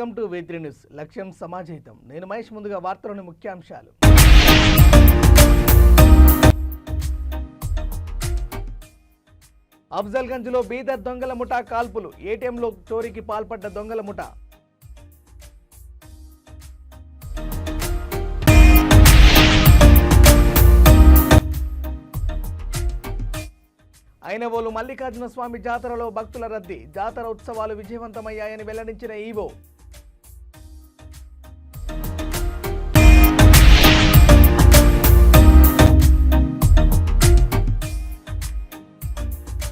Welcome to V3 news. లక్ష్యం సమాజహితం. నేను మహేష్. ముందుగా వార్తలోని ముఖ్యాంశాలు. అఫ్జల్గంజ్లో బీదర్ దొంగల ముఠా కాల్పులు. ఏటీఎంలో చోరీకి పాల్పడ్డ దొంగల ముఠా. ఐనవోలు మల్లికార్జున స్వామి జాతరలో భక్తుల రద్దీ. జాతర ఉత్సవాలు విజయవంతమయ్యాయని వెల్లడించిన ఈవో.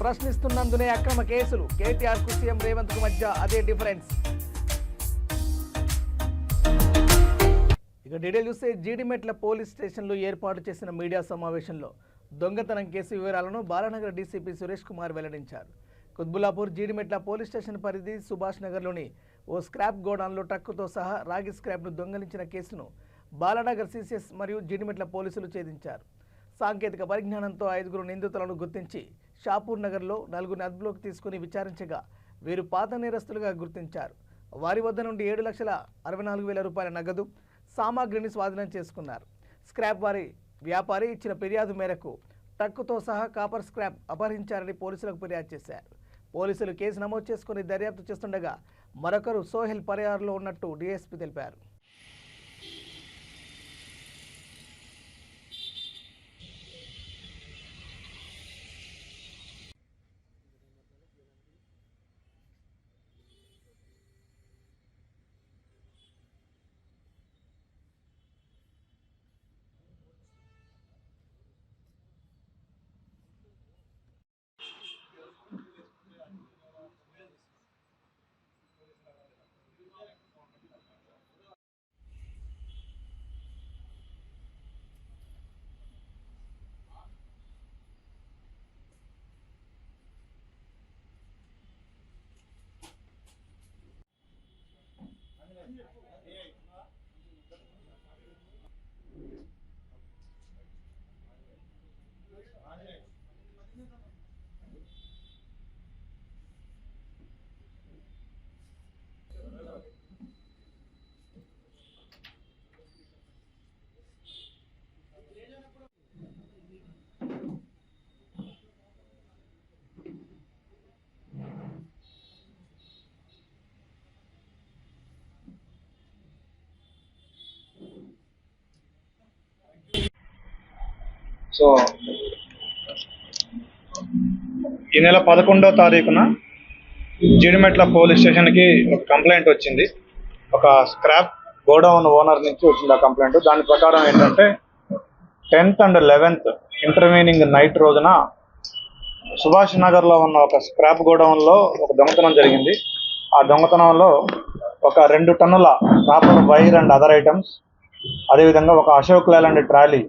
ప్రశ్నిస్తున్నందునే అక్రమ కేసులు. కేటీఆర్ కు సీఎం రేవంత్ కు మధ్య అదే డిఫరెన్స్. ఇక డీటెయిల్ చూస్తే జీడిమెట్ల పోలీస్ స్టేషన్లో ఏర్పాటు చేసిన మీడియా సమావేశంలో దొంగతనం కేసు వివరాలను బాలానగర్ డీసీపీ సురేష్ కుమార్ వెల్లడించారు. కుత్బులాపూర్ జీడిమెట్ల పోలీస్ స్టేషన్ పరిధి సుభాష్ నగర్లోని ఓ స్క్రాప్ గోడౌన్లో ట్రక్కుతో సహా రాగి స్క్రాప్ను దొంగలించిన కేసును బాలానగర్ సిసిఎస్ మరియు జీడిమెట్ల పోలీసులు ఛేదించారు. సాంకేతిక పరిజ్ఞానంతో 5 నిందితులను గుర్తించి షాపూర్ నగర్లో 4 అదుపులోకి తీసుకుని విచారించగా వీరు పాత నేరస్తులుగా గుర్తించారు. వారి వద్ద నుండి 7,64,000 రూపాయల నగదు సామాగ్రిని స్వాధీనం చేసుకున్నారు. స్క్రాప్ వారి వ్యాపారి ఇచ్చిన ఫిర్యాదు మేరకు ట్రక్కుతో సహా కాపర్ స్క్రాప్ అపహరించారని పోలీసులకు ఫిర్యాదు చేశారు. పోలీసులు కేసు నమోదు చేసుకుని దర్యాప్తు చేస్తుండగా మరొకరు సోహెల్ పరిహారంలో ఉన్నట్టు డీఎస్పీ తెలిపారు. సో ఈ నెల 11వ తారీఖున జీడిమెట్ల పోలీస్ స్టేషన్కి ఒక కంప్లైంట్ వచ్చింది. ఒక స్క్రాప్ గోడౌన్ ఓనర్ నుంచి వచ్చింది ఆ కంప్లైంట్. దాని ప్రకారం ఏంటంటే 10th and 11th intervening night రోజున సుభాష్ నగర్లో ఉన్న ఒక స్క్రాప్ గోడౌన్లో ఒక దొంగతనం జరిగింది. ఆ దొంగతనంలో ఒక 2 టన్నుల copper wire and other items, అదేవిధంగా ఒక అశోక్ లేలాండ్ ట్రాలీ,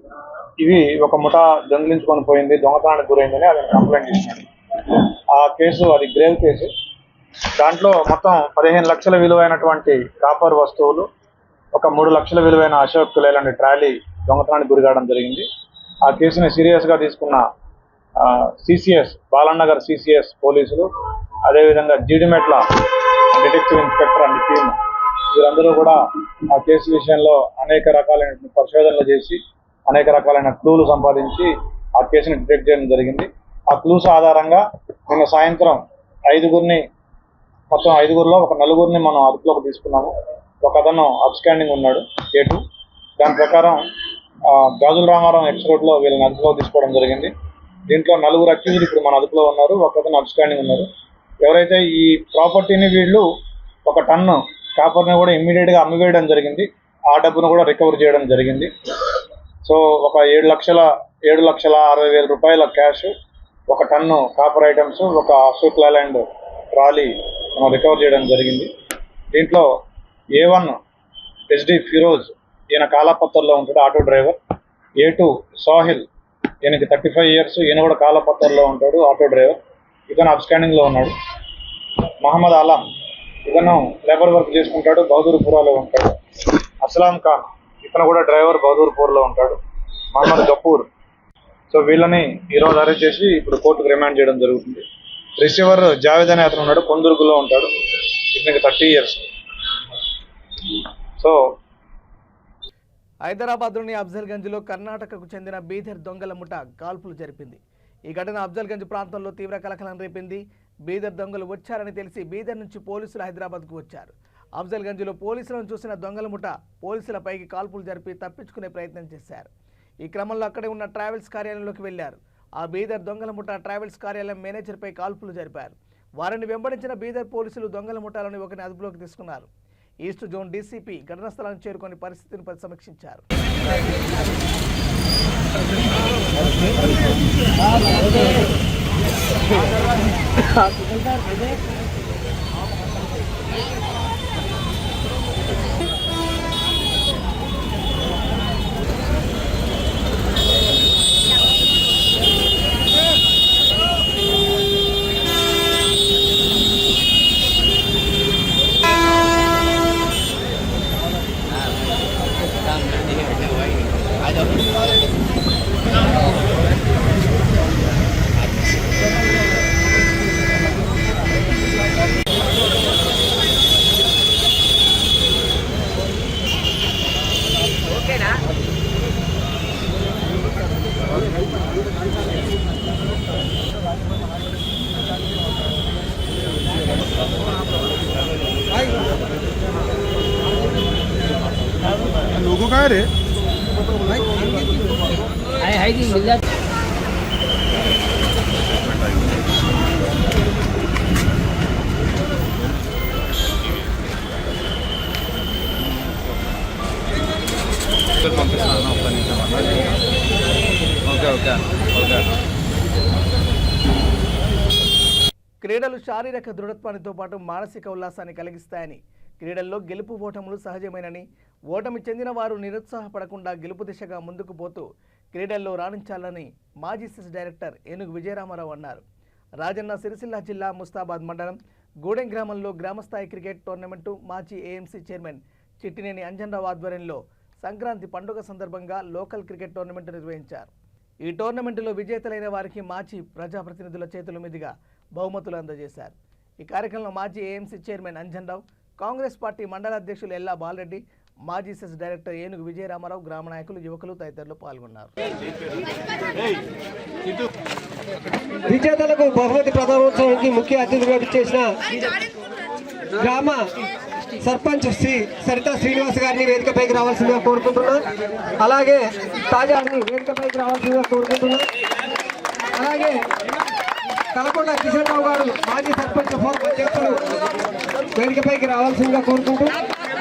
ఇవి ఒక ముఠా దొంగిలించుకొని పోయింది, దొంగతనానికి గురైందని అది కంప్లైంట్ చేసినాడు. ఆ కేసు అది గ్రేవ్ కేసు. దాంట్లో మొత్తం 15 లక్షల విలువైనటువంటి కాపర్ వస్తువులు, ఒక 3 లక్షల విలువైన అశోక్ లేలాండ్ ట్రాలీ దొంగతనానికి గురికావడం జరిగింది. ఆ కేసుని సీరియస్గా తీసుకున్న సిసిఎస్ బాలానగర్ సిసిఎస్ పోలీసులు, అదేవిధంగా Jeedimetla detective inspector and team, వీరందరూ కూడా ఆ కేసు విషయంలో అనేక రకాలైన పరిశోధనలు చేసి అనేక రకాలైన క్లూలు సంపాదించి ఆ కేసుని డిటెక్ట్ చేయడం జరిగింది. ఆ క్లూస్ ఆధారంగా నిన్న సాయంత్రం మొత్తం 5గురిలో ఒక 4గురిని మనం అదుపులోకి తీసుకున్నాము. ఒక అతను అబ్స్టాండింగ్ ఉన్నాడు కేటు. దాని ప్రకారం గాజుల రామారావు ఎక్స్ రోడ్లో వీళ్ళని అదుపులోకి తీసుకోవడం జరిగింది. దీంట్లో 4 అక్యూజ్డ్ ఇప్పుడు మన అదుపులో ఉన్నారు, ఒక అతను అబ్స్టాండింగ్ ఉన్నారు. ఎవరైతే ఈ ప్రాపర్టీని వీళ్ళు 1 టన్ను కాపర్ని కూడా ఇమ్మీడియట్గా అమ్మివేయడం జరిగింది. ఆ డబ్బును కూడా రికవర్ చేయడం జరిగింది. సో ఒక 7,60,000 రూపాయల క్యాష్, 1 టన్ను కాపర్ ఐటమ్స్, ఒక అశోక్ లేలాండ్ ట్రాలీ మనం రికవర్ చేయడం జరిగింది. దీంట్లో A1 SD ఫిరోజ్, ఈయన కాలాపత్తర్లో ఉంటాడు, ఆటో డ్రైవర్. A2 సాహిల్, ఈయనకి 35 years, ఈయన కూడా కాలాపత్తర్లో ఉంటాడు, ఆటో డ్రైవర్. ఇతను అబ్స్టాండింగ్లో ఉన్నాడు. మహమ్మద్ ఆలం, ఇతను లేబర్ వర్క్ చేసుకుంటాడు, బహదూర్పురాలో ఉంటాడు. అస్లాం ఖాన్, ఇతను కూడా డ్రైవర్, బహదూర్పూర్లో ఉంటాడు. మహమ్మద్ గఫూర్. సో వీళ్ళని ఈరోజు అరెస్ట్ చేసి ఇప్పుడు కోర్టుకు రిమాండ్ చేయడం జరుగుతుంది. రిసీవర్ జావేద్ అనే అతను ఉన్నాడు, కొందుర్గులో ఉంటాడు, ఇతనికి 30 years. సో హైదరాబాద్లోని అఫ్జల్గంజ్లో కర్ణాటకకు చెందిన బీదర్ దొంగల ముఠా కాల్పులు జరిపింది. ఈ ఘటన అఫ్జల్గంజ్ ప్రాంతంలో తీవ్ర కలకలం రేపింది. బీదర్ దొంగలు వచ్చారని తెలిసి బీదర్ నుంచి పోలీసులు హైదరాబాద్కు వచ్చారు. అఫ్జల్గంజ్లో పోలీసులను చూసిన దొంగల ముఠా పోలీసులపైకి కాల్పులు జరిపి తప్పించుకునే ప్రయత్నం చేశారు. ఈ క్రమంలో అక్కడే ఉన్న ట్రావెల్స్ కార్యాలయంలోకి వెళ్లారు. ఆ బీదర్ దొంగల ముఠా ట్రావెల్స్ కార్యాలయం మేనేజర్పై కాల్పులు జరిపారు. వారిని వెంబడించిన బీదర్ పోలీసులు దొంగల ముఠాలోని ఒకరిని అదుపులోకి తీసుకున్నారు. ఈస్ట్ జోన్ డీసీపీ ఘటనా స్థలానికి చేరుకొని పరిస్థితిని సమీక్షించారు. लोगों का है रे క్రీడలు శారీరక దృఢత్వానితో పాటు మానసిక ఉల్లాసాన్ని కలిగిస్తాయని, క్రీడల్లో గెలుపు ఓటములు సహజమేనని, ఓటమి చెందిన వారు నిరుత్సాహపడకుండా గెలుపు దిశగా ముందుకు పోతూ క్రీడల్లో రాణించాలని మాజీ సెస్ డైరెక్టర్ ఏనుగు విజయరామారావు అన్నారు. రాజన్న సిరిసిల్ల జిల్లా ముస్తాబాద్ మండలం గూడెం గ్రామంలో గ్రామస్థాయి క్రికెట్ టోర్నమెంటు మాజీ ఏఎంసీ చైర్మన్ చిట్టినేని అంజన్రావు ఆధ్వర్యంలో సంక్రాంతి పండుగ సందర్భంగా లోకల్ క్రికెట్ టోర్నమెంట్ నిర్వహించారు. ఈ టోర్నమెంటులో విజేతలైన వారికి మాజీ ప్రజాప్రతినిధుల చేతుల మీదుగా బహుమతులు అందజేశారు. ఈ కార్యక్రమంలో మాజీ AMC chairman Anjan Rao, Congress party మండల అధ్యక్షులు ఎల్లా బాలరెడ్డి, మాజీ సెస్ డైరెక్టర్ ఏనుగు విజయరామారావు, గ్రామ నాయకులు, యువకులు తదితరులు పాల్గొన్నారు. విజేతలకు బహుమతి ప్రదానోత్సవానికి ముఖ్య అతిథిగా చేసిన గ్రామ సర్పంచ్ శ్రీ సరితా శ్రీనివాస్ గారిని వేదికపైకి రావాల్సిందిగా కోరుకుంటున్నా. అలాగే తాజాని వేదికపైకి రావాల్సిందిగా కోరుకుంటున్నా. అలాగే కలకొండ కిషన్ రావు గారు మాజీ సర్పంచ్ ఫోరం అధ్యక్షులు వేదికపైకి రావాల్సిందిగా కోరుకుంటూ,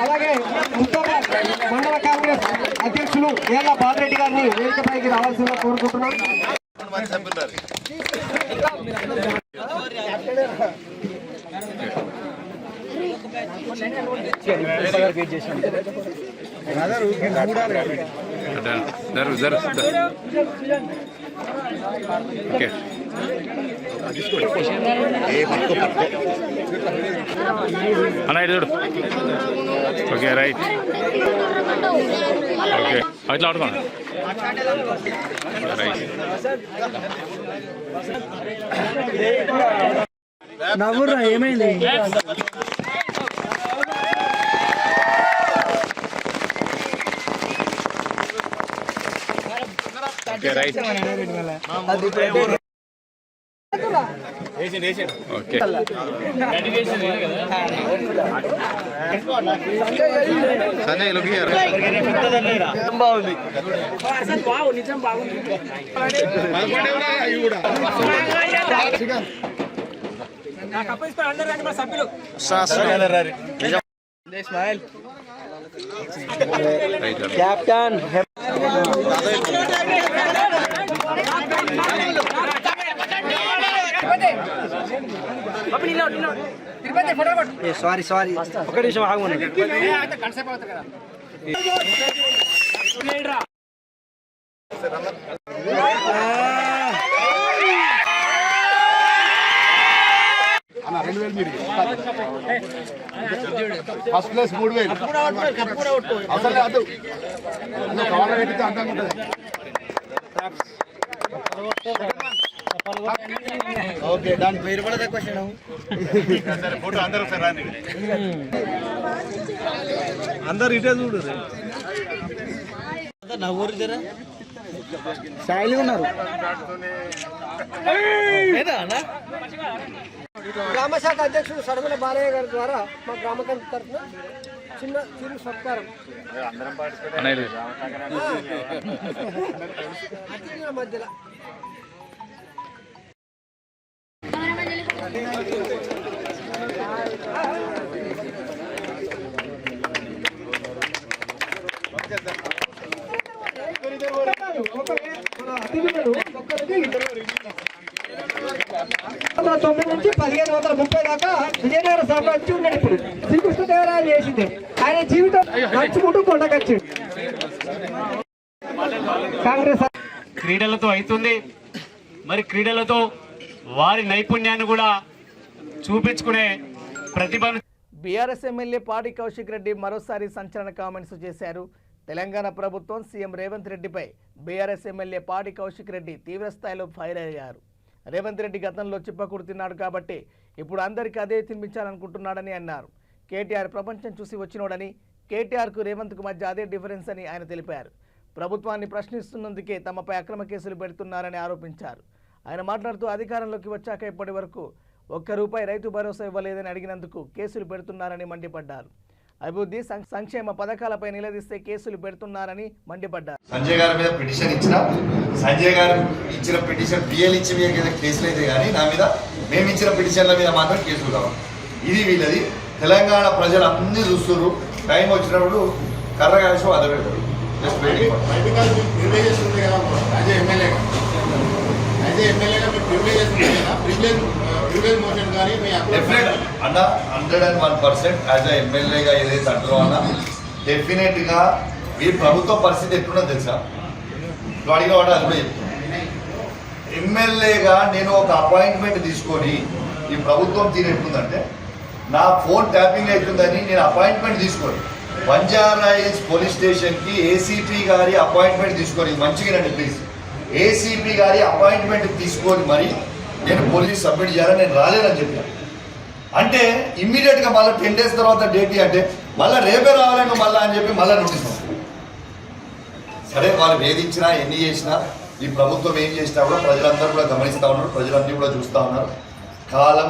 అలాగే ముస్తాబాద్ మండల కాంగ్రెస్ అధ్యక్షులు ఏళ్ళ బాలరెడ్డి గారిని వేదికపైకి రావాల్సిందిగా కోరుకుంటున్నాం. అన్న ఇటు చూడు. Okay right. ఓకే అట్లా ఆడుకోండి. రైట్. నవ్వురా ఏమైంది? Okay right. Okay Sanjay look here. బాగుంది. కెప్టెన్ సారీ ఒక నిమిషం ఆగుమని. ఫస్ట్ ప్లేస్ 3000 అసలు అదు కవర్ పెడితే అంతంగా ఉంటుంది. ఓకే దాని పేరు కూడా తక్కువ ఫోటో అందరూ ఒకసారి రాండి. అందరు ఇటే చూడు శైలి ఉన్నారు. గ్రామ శాఖ అధ్యక్షుడు సడమల బాలయ్య గారి ద్వారా మా గ్రామ కమిటీ తరఫున చిన్న చిరు సత్కారం అతిథుల మధ్యలో అతిథులను 9 నుంచి 1530 దాకా విజయనగర సామ్రాజ్యం ఉన్నాడు. ఇప్పుడు శ్రీకృష్ణదేవరాయలు చేసింది. ఆయన జీవితం నడుచుకుంటూ కొండకొచ్చింది. కాంగ్రెస్ క్రీడలతో అవుతుంది. మరి క్రీడలతో వారి నైపుణ్యాన్ని కూడా చూపించుకునే ప్రతిభను బీఆర్ఎస్ ఎమ్మెల్యే పాడి కౌశిక్ రెడ్డి మరోసారి సంచలన కామెంట్స్ చేశారు. తెలంగాణ ప్రభుత్వం సీఎం రేవంత్ రెడ్డిపై బీఆర్ఎస్ ఎమ్మెల్యే పాడి కౌశిక్ రెడ్డి తీవ్రస్థాయిలో ఫైర్ అయ్యారు. రేవంత్ రెడ్డి గతంలో చిప్పకూడు తిన్నాడు కాబట్టి ఇప్పుడు అందరికీ అదే తినిపించాలనుకుంటున్నాడని అన్నారు. కేటీఆర్ ప్రపంచం చూసి వచ్చినోడని, కేటీఆర్కు రేవంత్కు మధ్య అదే డిఫరెన్స్ అని ఆయన తెలిపారు. ప్రభుత్వాన్ని ప్రశ్నిస్తున్నందుకే తమపై అక్రమ కేసులు పెడుతున్నారని ఆరోపించారు. ఆయన మాట్లాడుతూ అధికారంలోకి వచ్చాక ఇప్పటి వరకు ₹1 రైతు భరోసా ఇవ్వలేదని అడిగినందుకు కేసులు పెడుతున్నారని మండిపడ్డారు. అభివృద్ధి సంక్షేమ పథకాలపై నిలదీస్తే కేసులు పెడుతున్నారని మండిపడ్డారు. సంజయ్ గారి మీద పిటిషన్ ఇచ్చిన, సంజయ్ గారు ఇచ్చిన పిటిషన్ బిఎల్ ఇచ్చి మీద కేసులు అయితే కానీ నా మీద మేము ఇచ్చిన పిటిషన్ల మీద మాత్రం కేసులు కావాలి. ఇది వీళ్ళది. తెలంగాణ ప్రజలు అన్ని చూస్తున్నారు. టైం వచ్చినప్పుడు కర్ర కాల్సి వద పెడతారు. అన్న 101% యాజ్ అ ఎమ్మెల్యేగా ఏదైతే అంటారో అన్న డెఫినెట్ గా మీ ప్రభుత్వ పరిస్థితి ఎట్లున్నదో తెలుసా? నువ్వు అడిగిన వాడు అది కూడా చెప్తాను. ఎమ్మెల్యేగా నేను ఒక అపాయింట్మెంట్ తీసుకొని ఈ ప్రభుత్వం తీరెట్టుందంటే నా ఫోన్ ట్యాపింగ్ అవుతుందని నేను అపాయింట్మెంట్ తీసుకొని బంజారాహిల్స్ పోలీస్ స్టేషన్కి ఏసీపీ గారి అపాయింట్మెంట్ తీసుకొని మంచిగా ప్లీజ్ ఏసీపీ గారి అపాయింట్మెంట్ తీసుకొని మరి నేను పోలీస్ సబ్మిట్ చేయాలని నేను రాలేదని చెప్పాను. అంటే ఇమ్మీడియట్గా మళ్ళీ 10 days తర్వాత డేట్ అంటే మళ్ళీ రేపే రావాలని మళ్ళీ అని చెప్పి మళ్ళీ నోటీస్. సరే వాళ్ళు వేధించినా ఎన్ని చేసినా ఈ ప్రభుత్వం ఏం చేసినా కూడా ప్రజలందరూ కూడా గమనిస్తూ ఉన్నారు, ప్రజలందరూ కూడా చూస్తూ ఉన్నారు. కాలం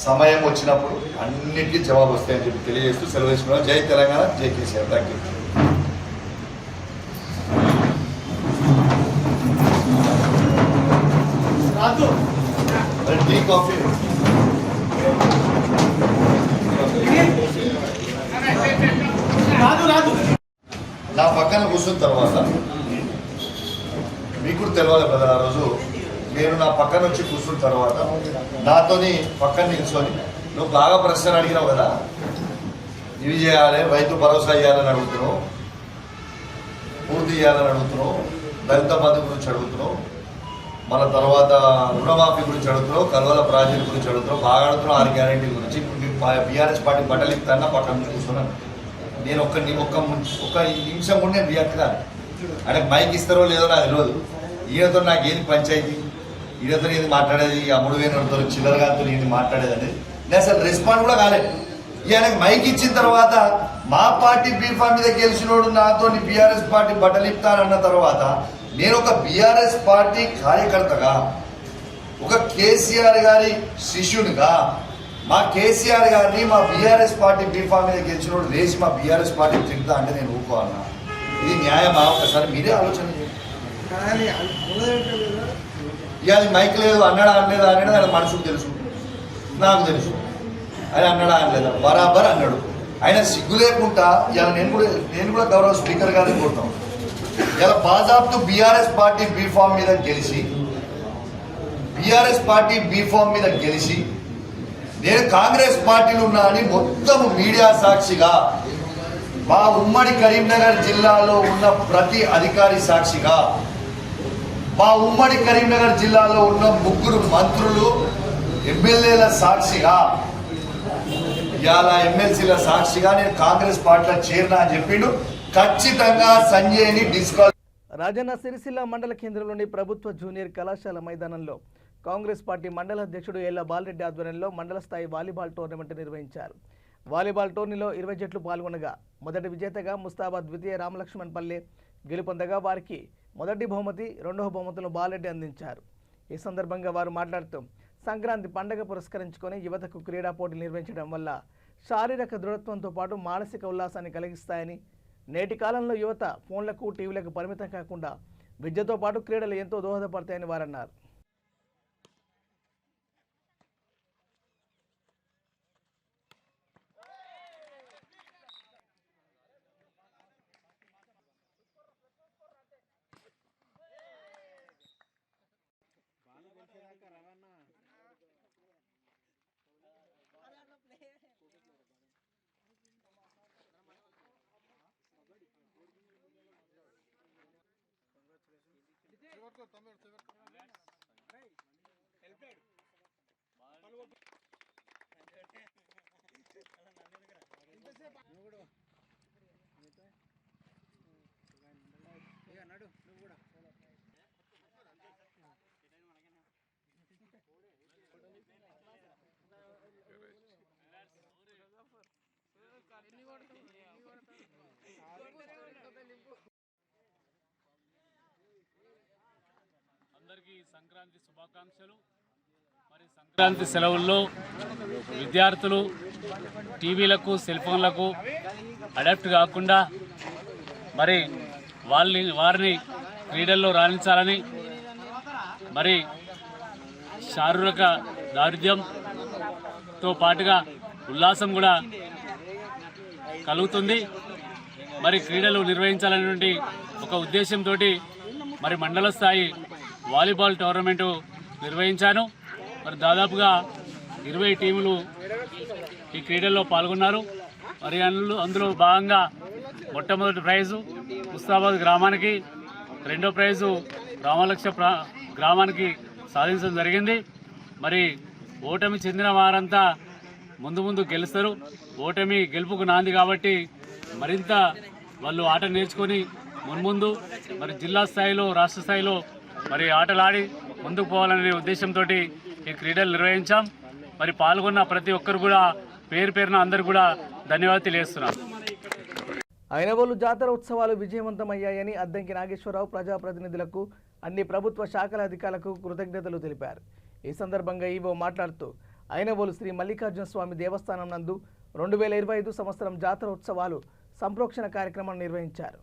సమయం వచ్చినప్పుడు అన్నిటికీ జవాబు వస్తాయని చెప్పి తెలియజేస్తూ సెలవు తీసుకున్నాం. జై తెలంగాణ, జై KCR. Thank you. Tea coffee నా పక్కన కూర్చున్న తర్వాత మీకు కూడా తెలియాలి కదా, ఆ రోజు నేను నా పక్కన వచ్చి కూర్చున్న తర్వాత నాతోని పక్కన నిల్చొని నువ్వు బాగా ప్రశ్నలు అడిగినావు కదా, ఇవి చేయాలి, రైతు భరోసా ఇవ్వాలని అడుగుతున్నావు, పూర్తి చేయాలని అడుగుతున్నావు, దళిత బంధు గురించి అడుగుతున్నావు, మన తర్వాత రుణమాఫీ గురించి అడుగుతున్నావు, కల్వల ప్రాజెక్టు గురించి అడుగుతున్నావు, బాగా అడుగుతున్నావు 6 గ్యారెంటీ గురించి. బీఆర్ఎస్ పార్టీ బట్టలు ఇస్తానా పక్కన కూర్చున్నాను. నేను ఒక్క నిమిషం కూడా నేను రియాక్ట్ కాదు. అంటే మైక్ ఇస్తారో లేదో నాకు తెలియదు. ఈయనతో నాకేంది పంచాయతీ, ఈయనతో ఏది మాట్లాడేది, ఆ 3,000 చిల్లరగాతో ఏది మాట్లాడేది అనేది నేను అసలు రెస్పాండ్ కూడా కాలేదు. ఈయనకు మైక్ ఇచ్చిన తర్వాత మా పార్టీ బీఫామ్ మీద గెలిచినోడు నాతో బీఆర్ఎస్ పార్టీ బట్టలు ఇస్తానన్న తర్వాత నేను ఒక బీఆర్ఎస్ పార్టీ కార్యకర్తగా, ఒక కేసీఆర్ గారి శిష్యునిగా మా కేసీఆర్ గారిని మా బీఆర్ఎస్ పార్టీ బీఫామ్ మీద గెలిచినోడు లేచి మా బీఆర్ఎస్ పార్టీ తింటా అంటే నేను ఊరుకోవాలన్నా? ఇది న్యాయమా? ఒకసారి మీరే ఆలోచన. ఇక అది మైక్ లేదు, అన్నాడా అనలేదా అనేది ఆయన మనసుకు తెలుసు, నాకు తెలుసు. ఆయన అన్నాడా అనలేదా బరాబర్ అన్నాడు. ఆయన సిగ్గు లేకుండా ఇలా నేను కూడా గౌరవ స్పీకర్ గారిని కోరుతాం. ఇలా బాజాబ్తు బీఆర్ఎస్ పార్టీ బీఫామ్ మీద గెలిచి నేను కాంగ్రెస్ పార్టీలో ఉన్నా అని మొత్తం మీడియా సాక్షిగా, మా ఉమ్మడి కరీంనగర్ జిల్లాలో ఉన్న ప్రతి అధికారి సాక్షిగా, మా ఉమ్మడి కరీంనగర్ జిల్లాలో ఉన్న 3 మంత్రులు ఎమ్మెల్యేల సాక్షిగా, ఇవాళ ఎమ్మెల్సీల సాక్షిగా నేను కాంగ్రెస్ పార్టీలో చేరినా అని చెప్పిండు. ఖచ్చితంగా సంజయ్ని డిస్క్వాలిఫై. రాజన్న సిరిసిల్ల మండల కేంద్రంలోని ప్రభుత్వ జూనియర్ కళాశాల మైదానంలో కాంగ్రెస్ పార్టీ మండల అధ్యక్షుడు ఏళ్ల బాలరెడ్డి ఆధ్వర్యంలో మండల స్థాయి వాలీబాల్ టోర్నమెంట్ నిర్వహించారు. వాలీబాల్ టోర్నీలో 20 జట్లు పాల్గొనగా మొదటి విజేతగా ముస్తాబాద్, ద్వితీయ రామలక్ష్మణ్ పల్లె గెలుపొందగా వారికి మొదటి బహుమతి, రెండవ బహుమతులను బాలరెడ్డి అందించారు. ఈ సందర్భంగా వారు మాట్లాడుతూ సంక్రాంతి పండుగ పురస్కరించుకొని యువతకు క్రీడా పోటీలు నిర్వహించడం వల్ల శారీరక దృఢత్వంతో పాటు మానసిక ఉల్లాసాన్ని కలిగిస్తాయని, నేటి కాలంలో యువత ఫోన్లకు, టీవీలకు పరిమితం కాకుండా విద్యతో పాటు క్రీడలు ఎంతో దోహదపడతాయని వారన్నారు. అందరికీ సంక్రాంతి శుభాకాంక్షలు. మరి సంక్రాంతి సెలవుల్లో విద్యార్థులు టీవీలకు, సెల్ ఫోన్లకు అడాప్ట్ కాకుండా మరి వారిని క్రీడల్లో రాణించాలని, మరి శారీరక దారుఢ్యంతో పాటుగా ఉల్లాసం కూడా కలుగుతుంది. మరి క్రీడలు నిర్వహించాలనేటువంటి ఒక ఉద్దేశంతో మరి మండల స్థాయి వాలీబాల్ టోర్నమెంటు నిర్వహించాను. మరి దాదాపుగా 20 టీములు ఈ క్రీడల్లో పాల్గొన్నారు. మరి అందులో భాగంగా మొట్టమొదటి ప్రైజు ముస్తాబాద్ గ్రామానికి, రెండో ప్రైజు రామలక్ష్మ గ్రామానికి సాధించడం జరిగింది. మరి ఓటమి చెందిన వారంతా ముందు గెలుస్తారు. ఓటమి గెలుపుకు నాంది కాబట్టి మరింత వాళ్ళు ఆట నేర్చుకొని మున్ముందు మరి జిల్లా స్థాయిలో, రాష్ట్ర స్థాయిలో మరి ఆటలాడి ముందుకు పోవాలనే ఉద్దేశంతో ఈ క్రీడలు నిర్వహించాం. మరి పాల్గొన్న ప్రతి ఒక్కరు కూడా పేరున అందరూ కూడా ధన్యవాదాలు తెలియజేస్తున్నాను. ఐనవోలు జాతర ఉత్సవాలు విజయవంతమయ్యాయని అద్దంకి నాగేశ్వరరావు ప్రజాప్రతినిధులకు, అన్ని ప్రభుత్వ శాఖల అధికారులకు కృతజ్ఞతలు తెలిపారు. ఈ సందర్భంగా ఈవో మాట్లాడుతూ ఐనవోలు శ్రీ మల్లికార్జున స్వామి దేవస్థానం నందు 2025 సంవత్సరం జాతర ఉత్సవాలు సంప్రోక్షణ కార్యక్రమాన్ని నిర్వహించారు.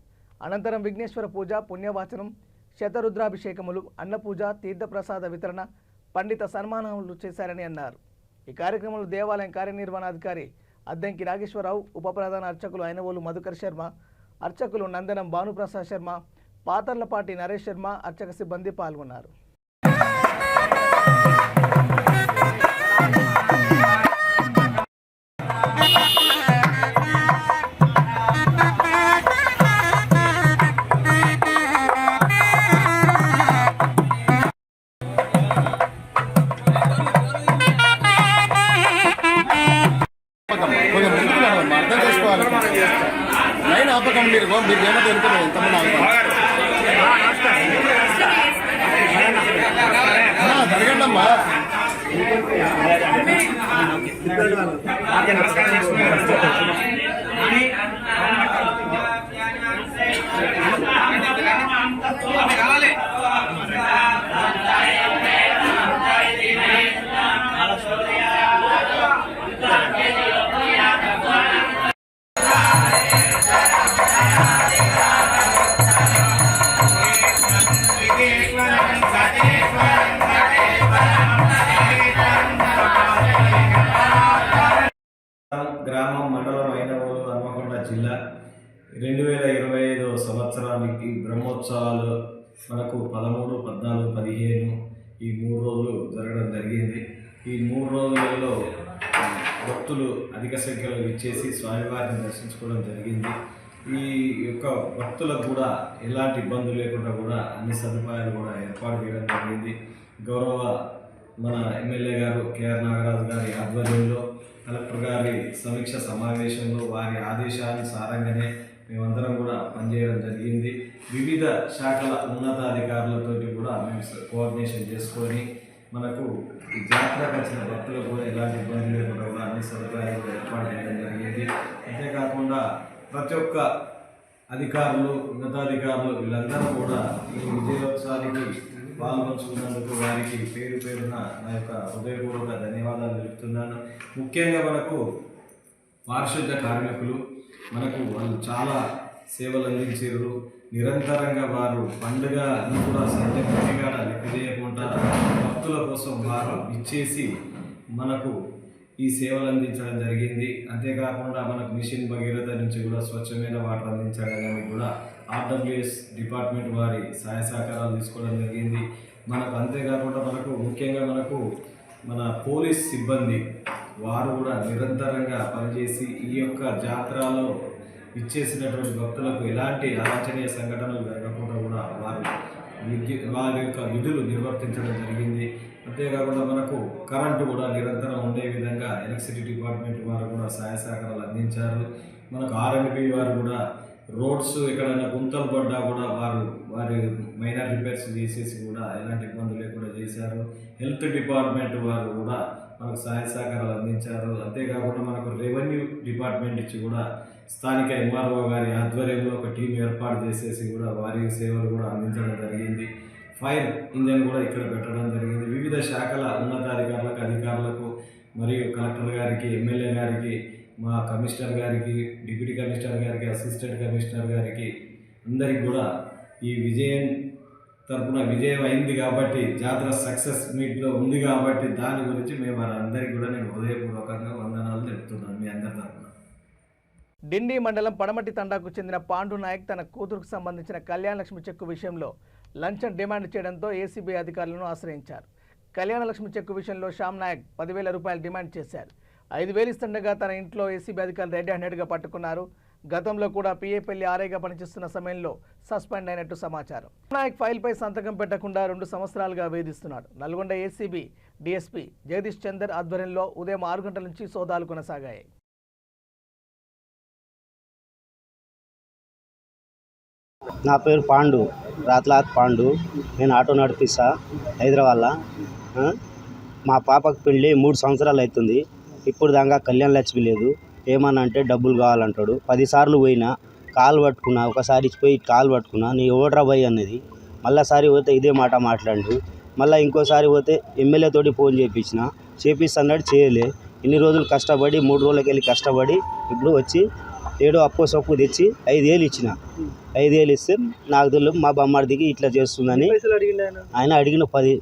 అనంతరం విఘ్నేశ్వర పూజ, పుణ్యవాచనం, శతరుద్రాభిషేకములు, అన్నపూజ, తీర్థప్రసాద వితరణ, పండిత సన్మానాలు చేశారని అన్నారు. ఈ కార్యక్రమంలో దేవాలయం కార్యనిర్వహణాధికారి అద్దంకి నాగేశ్వరరావు, ఉప ప్రధాన అర్చకులు ఐనవోలు మధుకర్ శర్మ, అర్చకులు నందనం భానుప్రసాద్ శర్మ, పాతర్లపాటి నరేష్ శర్మ, అర్చక సిబ్బంది పాల్గొన్నారు. జరగండమ్మా. గ్రామం, మండలం ఐనవోలు, హన్మకొండ జిల్లా 2025 సంవత్సరానికి బ్రహ్మోత్సవాలు మనకు 13, 14, 15 ఈ 3 రోజులు జరగడం జరిగింది. ఈ 3 రోజులలో భక్తులు అధిక సంఖ్యలో ఇచ్చేసి స్వామివారిని దర్శించుకోవడం జరిగింది. ఈ యొక్క భక్తులకు కూడా ఎలాంటి ఇబ్బందులు లేకుండా కూడా అన్ని సదుపాయాలు కూడా ఏర్పాటు చేయడం జరిగింది. గౌరవ మన ఎమ్మెల్యే గారు కేఆర్ నాగరాజు గారి ఆధ్వర్యంలో కలెక్టర్ గారి సమీక్ష సమావేశంలో వారి ఆదేశానుసారంగానే మేమందరం కూడా పనిచేయడం జరిగింది. వివిధ శాఖల ఉన్నతాధికారులతో కూడా మేము కోఆర్డినేషన్ చేసుకొని మనకు ఈ జాతరకు వచ్చిన భక్తులకు కూడా ఎలాంటి ఇబ్బంది లేకుండా కూడా అన్ని సదుపాయాలు కూడా ఏర్పాటు చేయడం జరిగింది. అంతేకాకుండా ప్రతి ఒక్క అధికారులు, ఉన్నతాధికారులు వీళ్ళందరూ కూడా ఈ విజయోత్సవానికి పాల్పంచుకున్నందుకు వారికి పేరు పేరున నా యొక్క హృదయపూర్వక ధన్యవాదాలు తెలుపుతున్నాను. ముఖ్యంగా మనకు పారిశుద్ధ కార్మికులు వాళ్ళు చాలా సేవలు అందించారు. నిరంతరంగా వారు పండుగ కూడా సంధ్యగా లెక్క చేయకుండా భక్తుల కోసం వారు ఇచ్చేసి మనకు ఈ సేవలు అందించడం జరిగింది. అంతేకాకుండా మనకు మిషన్ భగీరథ నుంచి కూడా స్వచ్ఛమైన వాటర్ అందించడానికి కూడా ఆర్డబ్ల్యూఎస్ డిపార్ట్మెంట్ వారి సహాయ సహకారాలు తీసుకోవడం జరిగింది. అంతేకాకుండా ముఖ్యంగా మన పోలీస్ సిబ్బంది వారు కూడా నిరంతరంగా పనిచేసి ఈ యొక్క జాతరలో ఇచ్చేసినటువంటి భక్తులకు ఎలాంటి అవాంఛనీయ సంఘటనలు జరగకుండా కూడా వారి యొక్క విధులు నిర్వర్తించడం జరిగింది. అంతేకాకుండా కరెంటు కూడా నిరంతరం ఉండే విధంగా ఎలక్ట్రిసిటీ డిపార్ట్మెంట్ వారు కూడా సహాయ సహకారాలు అందించారు. ఆర్ఎండ్బి వారు కూడా రోడ్స్ ఎక్కడైనా గుంతలు పడ్డా కూడా వారి మైనర్ రిపేర్స్ చేసేసి కూడా ఎలాంటి ఇబ్బంది లేకుండా చేశారు. హెల్త్ డిపార్ట్మెంట్ వారు కూడా సహాయ సహకారాలు అందించారు. అంతేకాకుండా రెవెన్యూ డిపార్ట్మెంట్ నుంచి కూడా స్థానిక ఎంఆర్ఓ గారి ఆధ్వర్యంలో ఒక టీం ఏర్పాటు చేసేసి కూడా వారి సేవలు కూడా అందించడం జరిగింది. ఫైర్ ఇంజన్ కూడా ఇక్కడ పెట్టడం జరిగింది. వివిధ శాఖల ఉన్నతాధికారులకు, అధికారులకు మరియు కలెక్టర్ గారికి, ఎమ్మెల్యే గారికి, మా కమిషనర్ గారికి, డిప్యూటీ కమిషనర్ గారికి, అసిస్టెంట్ కమిషనర్ గారికి అందరికీ కూడా ఈ విజయం అయింది కాబట్టి, జాతర సక్సెస్ మీట్లో ఉంది కాబట్టి దాని గురించి మేము వారందరికీ కూడా నేను హృదయపూర్వకంగా వందనాలు తెలుపుతున్నాను మీ అందరి తరఫున. డిండి మండలం పడమటి తండాకు చెందిన పాండు నాయక్ తన కూతురుకు సంబంధించిన కళ్యాణ లక్ష్మి చెక్కు విషయంలో లంచం డిమాండ్ చేయడంతో ఏసీబీ అధికారులను ఆశ్రయించారు. కళ్యాణ లక్ష్మి చెక్కు విషయంలో శ్యామ్ నాయక్ 10,000 రూపాయలు డిమాండ్ చేశారు. 5,000 ఇస్తుండగా తన ఇంట్లో ఏసీబీ అధికారులు రెడ్ హ్యాండెడ్గా పట్టుకున్నారు. గతంలో కూడా పిఏపల్లి ఆర్ఐగా పనిచేస్తున్న సమయంలో సస్పెండ్ అయినట్టు సమాచారం. నాయక్ ఫైల్పై సంతకం పెట్టకుండా 2 సంవత్సరాలుగా వేధిస్తున్నాడు. నల్గొండ ఏసీబీ డీఎస్పీ జగదీష్ చందర్ ఆధ్వర్యంలో ఉదయం 6 గంటల నుంచి సోదాలు కొనసాగాయి. నా పేరు పాండు, రాత్లాత్ పాండు. నేను ఆటో నడిపిస్తా హైదరాబాద్లో. మా పాపకు పెళ్ళి 3 సంవత్సరాలు అవుతుంది. ఇప్పుడు దాకా కళ్యాణ లక్ష్మి లేదు. ఏమన్నా అంటే డబ్బులు కావాలంటాడు. 10 సార్లు పోయినా, కాలు పట్టుకున్నా. ఒకసారి పోయి కాలు పట్టుకున్నా, నీ ఓడరా పోయి అన్నది. మళ్ళీసారి పోతే ఇదే మాట మాట్లాడు. మళ్ళీ ఇంకోసారి పోతే ఎమ్మెల్యే తోటి ఫోన్ చేపిస్తున్నాడు, చేయలే. ఇన్ని రోజులు కష్టపడి 3 రోజులకి వెళ్ళి కష్టపడి ఇప్పుడు వచ్చి ఏడో అప్పు సప్పు తెచ్చి 5,000 ఇచ్చిన. 5,000 ఇస్తే నాకు తెలియదు మా బొమ్మాడికి ఇట్లా చేస్తుందని ఆయన అడిగిన 10.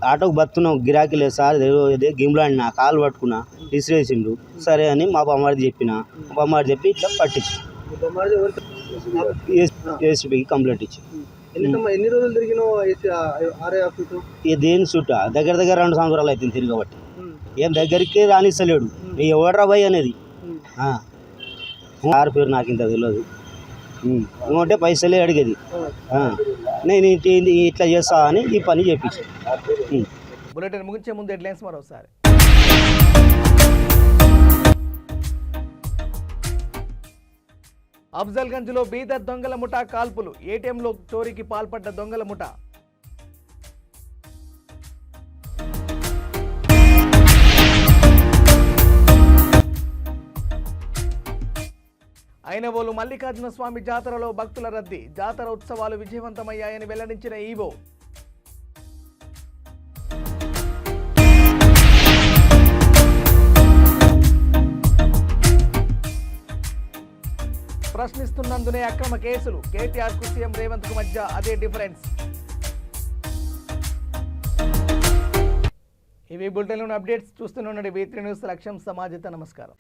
ఆటోకు బతున్నాం, గిరాకీ లేదు సార్, ఇదే గిమ్లాడినా, కాలు పట్టుకున్నా, విసిరేసిండు. సరే అని మా బొమ్మాడి చెప్పిన. బొమ్మాడి చెప్పి ఇట్లా పట్టించు ఏసీబీకి కంప్లైంట్ ఇచ్చి. ఎన్ని రోజులు తిరిగినావు దేని చుట్ట దగ్గర 2 సంవత్సరాలు అవుతుంది తిరగబట్టి. ఏం దగ్గరికి రానిస్తలేడు. ఎవడ్రా భయ్ అనేది. ఆరు పేరు నాకు ఇంత తెలియదు. ఇంకోంటే పైసలే అడిగేది. నేను ఇట్లా చేస్తా అని ఈ పని చేపించు. బులెటిన్ ముగించే ముందు హెడ్లైన్స్ మరోసారి. అఫ్జల్గంజ్లో బీదర్ దొంగల ముఠా కాల్పులు. ఏటీఎంలో చోరీకి పాల్పడ్డ దొంగల ముఠా. ఐనవోలు మల్లికార్జున స్వామి జాతరలో భక్తుల రద్దీ. జాతర ఉత్సవాలు విజయవంతమయ్యాయని వెల్లడించిన ఈవో. ప్రశ్నిస్తున్నందునే అక్రమ కేసులు. కేటీఆర్ కు సీఎం రేవంత్ కు మధ్య అదే డిఫరెన్స్. ఇవి బులెటిన్లోని అప్డేట్స్. చూస్తూనే ఉండండి V3 న్యూస్. లక్ష్యం సమాజత. నమస్కారం.